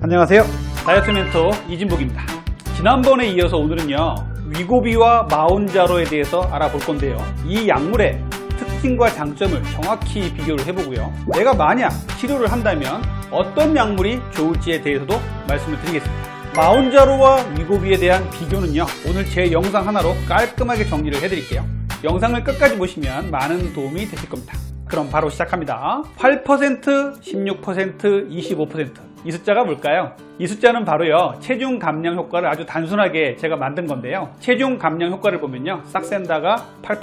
안녕하세요. 다이어트 멘토 이진복입니다. 지난번에 이어서 오늘은요, 위고비와 마운자로에 대해서 알아볼 건데요. 이 약물의 특징과 장점을 정확히 비교를 해보고요. 내가 만약 치료를 한다면 어떤 약물이 좋을지에 대해서도 말씀을 드리겠습니다. 마운자로와 위고비에 대한 비교는요, 오늘 제 영상 하나로 깔끔하게 정리를 해드릴게요. 영상을 끝까지 보시면 많은 도움이 되실 겁니다. 그럼 바로 시작합니다. 8%, 16%, 25%. 이 숫자가 뭘까요? 이 숫자는 바로요, 체중 감량 효과를 아주 단순하게 제가 만든 건데요. 체중 감량 효과를 보면요, 싹센다가 8%,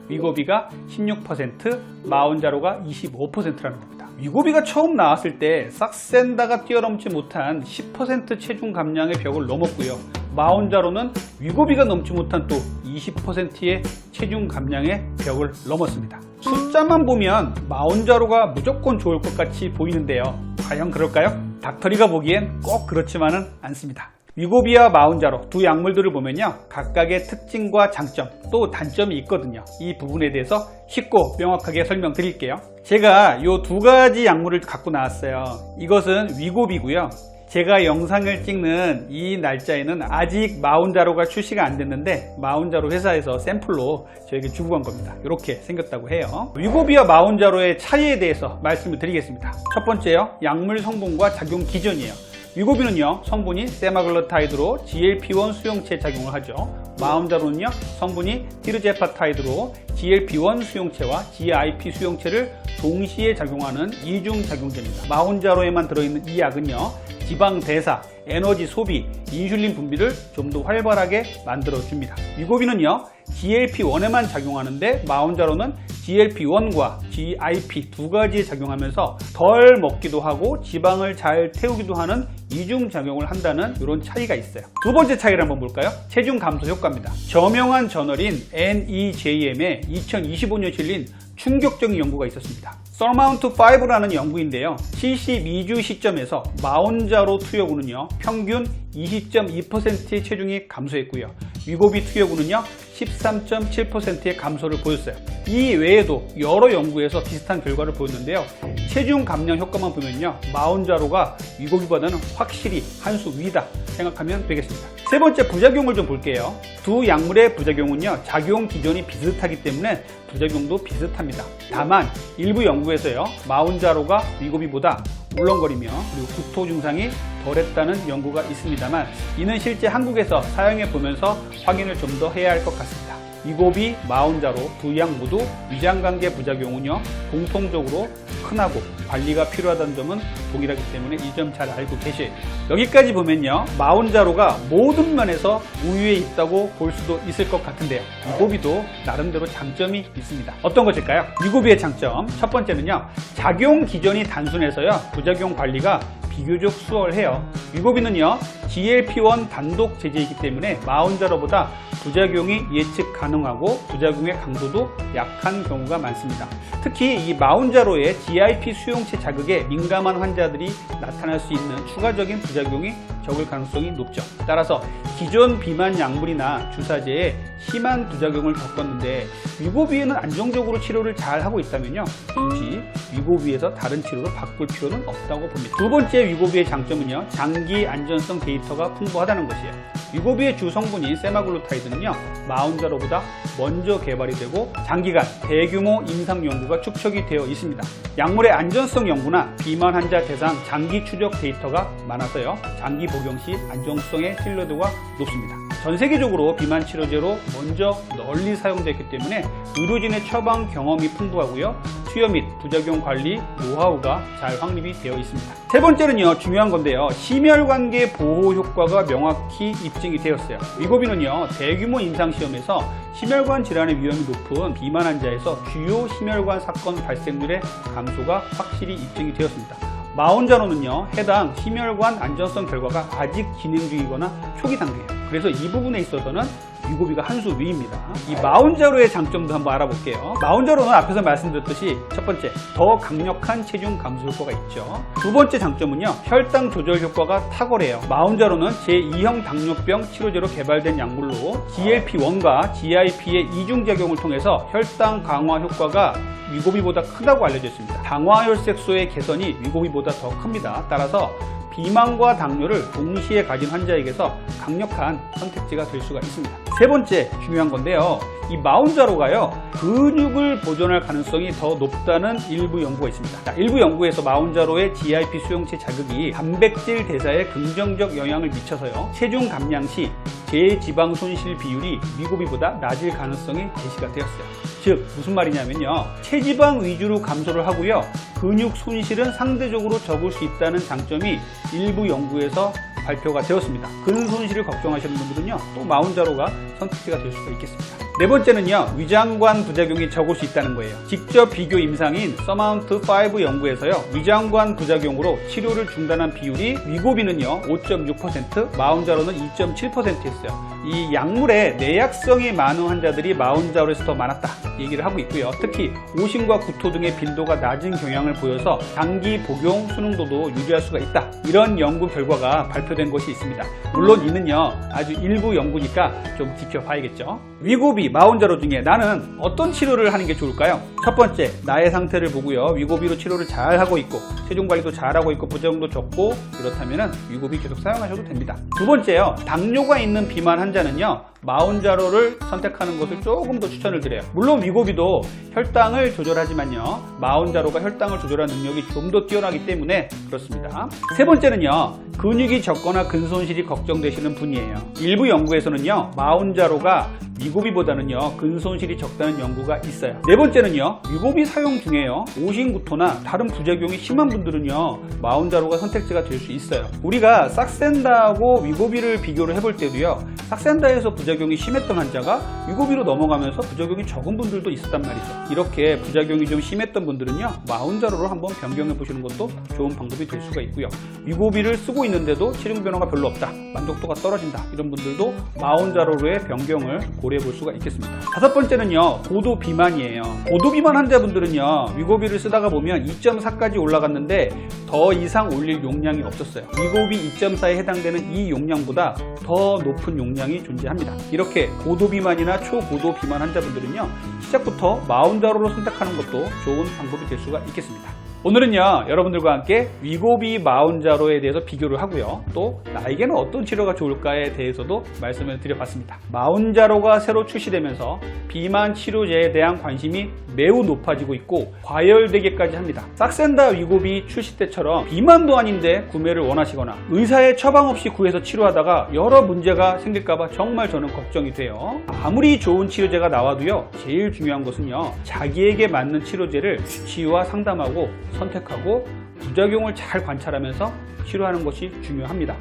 위고비가 16%, 마운자로가 25%라는 겁니다. 위고비가 처음 나왔을 때 싹센다가 뛰어넘지 못한 10% 체중 감량의 벽을 넘었고요. 마운자로는 위고비가 넘지 못한 또 20%의 체중 감량의 벽을 넘었습니다. 숫자만 보면 마운자로가 무조건 좋을 것 같이 보이는데요. 과연 그럴까요? 닥터리가 보기엔 꼭 그렇지만은 않습니다. 위고비와 마운자로 두 약물들을 보면요, 각각의 특징과 장점 또 단점이 있거든요. 이 부분에 대해서 쉽고 명확하게 설명드릴게요. 제가 이 두 가지 약물을 갖고 나왔어요. 이것은 위고비고요. 제가 영상을 찍는 이 날짜에는 아직 마운자로가 출시가 안 됐는데 마운자로 회사에서 샘플로 저에게 주고 간 겁니다. 이렇게 생겼다고 해요. 위고비와 마운자로의 차이에 대해서 말씀을 드리겠습니다. 첫 번째요, 약물 성분과 작용 기전이에요. 위고비는요, 성분이 세마글루타이드로 GLP-1 수용체에 작용을 하죠. 마운자로는요, 성분이 티르제파타이드로 GLP-1 수용체와 GIP 수용체를 동시에 작용하는 이중작용제입니다. 마운자로에만 들어있는 이 약은요, 지방 대사, 에너지 소비, 인슐린 분비를 좀 더 활발하게 만들어줍니다. 위고비는요, GLP-1에만 작용하는데 마운자로는 GLP-1과 GIP 두 가지에 작용하면서 덜 먹기도 하고 지방을 잘 태우기도 하는 이중작용을 한다는 이런 차이가 있어요. 두 번째 차이를 한번 볼까요? 체중 감소 효과입니다. 저명한 저널인 NEJM에 2025년 실린 충격적인 연구가 있었습니다. 서마운트5라는 연구인데요. 72주 시점에서 마운자로 투여군은요, 평균 20.2%의 체중이 감소했고요. 위고비 투여군은요, 13.7%의 감소를 보였어요. 이 외에도 여러 연구에서 비슷한 결과를 보였는데요. 체중 감량 효과만 보면요, 마운자로가 위고비보다는 확실히 한 수 위다 생각하면 되겠습니다. 세 번째, 부작용을 좀 볼게요. 두 약물의 부작용은요, 작용 기전이 비슷하기 때문에 부작용도 비슷합니다. 다만 일부 연구에서요, 마운자로가 위고비보다 울렁거리며 그리고 구토 증상이 덜했다는 연구가 있습니다만, 이는 실제 한국에서 사용해 보면서 확인을 좀 더 해야 할 것 같습니다. 위고비, 마운자로 두 약 모두 위장관계 부작용은요, 공통적으로 흔하고 관리가 필요하다는 점은 동일하기 때문에 이 점 잘 알고 계셔야 돼요. 여기까지 보면요, 마운자로가 모든 면에서 우위에 있다고 볼 수도 있을 것 같은데요, 위고비도 나름대로 장점이 있습니다. 어떤 것일까요? 위고비의 장점, 첫 번째는요, 작용 기전이 단순해서요, 부작용 관리가 비교적 수월해요. 위고비는요, GLP-1 단독 제제이기 때문에 마운자로보다 부작용이 예측 가능하고 부작용의 강도도 약한 경우가 많습니다. 특히 이 마운자로의 GIP 수용체 자극에 민감한 환자들이 나타날 수 있는 추가적인 부작용이 적을 가능성이 높죠. 따라서 기존 비만 약물이나 주사제에 심한 부작용을 겪었는데 위고비에는 안정적으로 치료를 잘 하고 있다면요, 굳이 위고비에서 다른 치료로 바꿀 필요는 없다고 봅니다. 두 번째 위고비의 장점은요, 장기 안전성 데이터가 풍부하다는 것이에요. 위고비의 주 성분인 세마글루타이드는요, 마운자로보다 먼저 개발이 되고 장기간 대규모 임상 연구가 축적이 되어 있습니다. 약물의 안전성 연구나 비만 환자 대상 장기 추적 데이터가 많아서요, 장기 복용 시 안정성의 신뢰도가 높습니다. 전 세계적으로 비만 치료제로 먼저 널리 사용됐기 때문에 의료진의 처방 경험이 풍부하고요, 투여 및 부작용 관리 노하우가 잘 확립이 되어 있습니다. 세 번째는요, 중요한 건데요, 심혈관계 보호 효과가 명확히 입증이 되었어요. 위고비는요, 대규모 임상시험에서 심혈관 질환의 위험이 높은 비만 환자에서 주요 심혈관 사건 발생률의 감소가 확실히 입증이 되었습니다. 마운자로는요, 해당 심혈관 안전성 결과가 아직 진행 중이거나 초기 단계예요. 그래서 이 부분에 있어서는 위고비가 한 수 위입니다. 이 마운자로의 장점도 한번 알아볼게요. 마운자로는 앞에서 말씀드렸듯이 첫 번째, 더 강력한 체중 감소 효과가 있죠. 두 번째 장점은요, 혈당 조절 효과가 탁월해요. 마운자로는 제2형 당뇨병 치료제로 개발된 약물로 GLP-1과 GIP의 이중작용을 통해서 혈당 강화 효과가 위고비보다 크다고 알려져 있습니다. 당화혈색소의 개선이 위고비보다 더 큽니다. 따라서 비만과 당뇨를 동시에 가진 환자에게서 강력한 선택지가 될 수가 있습니다. 세 번째 중요한 건데요. 이 마운자로가요, 근육을 보존할 가능성이 더 높다는 일부 연구가 있습니다. 자, 일부 연구에서 마운자로의 GIP 수용체 자극이 단백질 대사에 긍정적 영향을 미쳐서요, 체중 감량 시 제지방 손실 비율이 위고비보다 낮을 가능성이 제시가 되었어요. 즉 무슨 말이냐면요, 체지방 위주로 감소를 하고요, 근육 손실은 상대적으로 적을 수 있다는 장점이 일부 연구에서 발표가 되었습니다. 근 손실을 걱정하시는 분들은요, 또 마운자로가 선택지가 될 수가 있겠습니다. 네 번째는요, 위장관 부작용이 적을 수 있다는 거예요. 직접 비교 임상인 서마운트5 연구에서요, 위장관 부작용으로 치료를 중단한 비율이 위고비는요 5.6%, 마운자로는 2.7%였어요. 이 약물에 내약성이 많은 환자들이 마운자로에서 더 많았다 얘기를 하고 있고요. 특히 오심과 구토 등의 빈도가 낮은 경향을 보여서 장기 복용 수능도도 유지할 수가 있다, 이런 연구 결과가 발표된 것이 있습니다. 물론 이는요 아주 일부 연구니까 좀 지켜봐야겠죠. 위고비, 마운자로 중에 나는 어떤 치료를 하는 게 좋을까요? 첫 번째, 나의 상태를 보고요, 위고비로 치료를 잘 하고 있고 체중 관리도 잘 하고 있고 부작용도 적고 그렇다면 위고비 계속 사용하셔도 됩니다. 두 번째요, 당뇨가 있는 비만 환자는요 마운자로를 선택하는 것을 조금 더 추천을 드려요. 물론 위고비도 혈당을 조절하지만요, 마운자로가 혈당을 조절하는 능력이 좀 더 뛰어나기 때문에 그렇습니다. 세 번째는요, 근육이 적거나 근손실이 걱정되시는 분이에요. 일부 연구에서는요 마운자로가 위고비보다는요 근손실이 적다는 연구가 있어요. 네 번째는요, 위고비 사용 중에요 오심구토나 다른 부작용이 심한 분들은요 마운자로가 선택지가 될 수 있어요. 우리가 삭센다하고 위고비를 비교를 해볼 때도요, 삭센다에서 부작용이 심했던 환자가 위고비로 넘어가면서 부작용이 적은 분들도 있었단 말이죠. 이렇게 부작용이 좀 심했던 분들은요 마운자로로 한번 변경해 보시는 것도 좋은 방법이 될 수가 있고요. 위고비를 쓰고 있는데도 체중 변화가 별로 없다, 만족도가 떨어진다, 이런 분들도 마운자로로의 변경을 고려해 볼 수가 있겠습니다. 다섯 번째는요, 고도 비만이에요. 고도 비만 환자분들은요 위고비를 쓰다가 보면 2.4까지 올라갔는데 더 이상 올릴 용량이 없었어요. 위고비 2.4에 해당되는 이 용량보다 더 높은 용량이 존재합니다. 이렇게 고도 비만이나 초고도 비만 환자분들은요 시작부터 마운자로로 선택하는 것도 좋은 방법이 될 수가 있겠습니다. 오늘은요 여러분들과 함께 위고비, 마운자로에 대해서 비교를 하고요, 또 나에게는 어떤 치료가 좋을까에 대해서도 말씀을 드려봤습니다. 마운자로가 새로 출시되면서 비만 치료제에 대한 관심이 매우 높아지고 있고 과열되기까지 합니다. 삭센다 위고비 출시 때처럼 비만도 아닌데 구매를 원하시거나 의사의 처방 없이 구해서 치료하다가 여러 문제가 생길까봐 정말 저는 걱정이 돼요. 아무리 좋은 치료제가 나와도요, 제일 중요한 것은요 자기에게 맞는 치료제를 치유와 상담하고 선택하고 부작용을 잘 관찰하면서 치료하는 것이 중요합니다.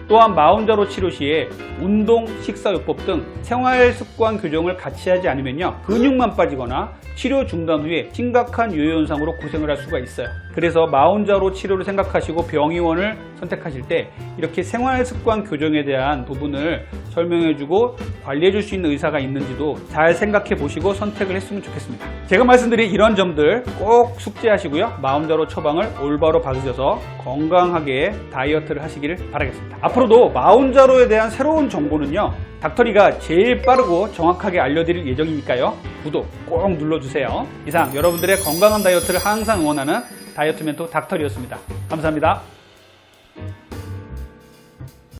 또한 마운자로 치료 시에 운동, 식사요법 등 생활습관 교정을 같이 하지 않으면요 근육만 빠지거나 치료 중단 후에 심각한 요요 현상으로 고생을 할 수가 있어요. 그래서 마운자로 치료를 생각하시고 병의원을 선택하실 때 이렇게 생활습관 교정에 대한 부분을 설명해주고 관리해줄 수 있는 의사가 있는지도 잘 생각해 보시고 선택을 했으면 좋겠습니다. 제가 말씀드린 이런 점들 꼭 숙지하시고요, 마운자로 처방을 올바로 받으셔서 건강하게 다이어트를 하시기를 바라겠습니다. 앞으로도 마운자로에 대한 새로운 정보는요 닥터리가 제일 빠르고 정확하게 알려드릴 예정이니까요, 구독 꼭 눌러주세요. 이상 여러분들의 건강한 다이어트를 항상 응원하는 다이어트 멘토 닥터리였습니다. 감사합니다.